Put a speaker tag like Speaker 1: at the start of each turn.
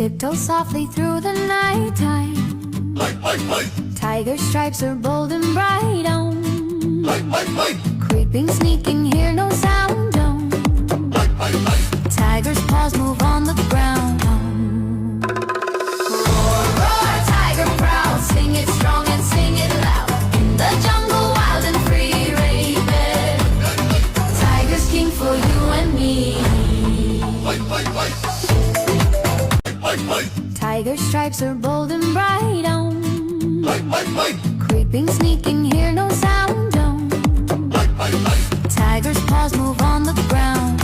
Speaker 1: Tiptoe softly through the nighttime. Tiger stripes are bold and bright on. Creeping, sneaking, hear no sound on. Tiger's paws move on the ground. Roar, roar, tiger proud. Sing it strong and sing it loud. In the jungle, wild and free, raving. Tiger's king for you and me. Tiger stripes are bold and bright on. Creeping, sneaking, hear no sound on. Tiger's paws move on the ground.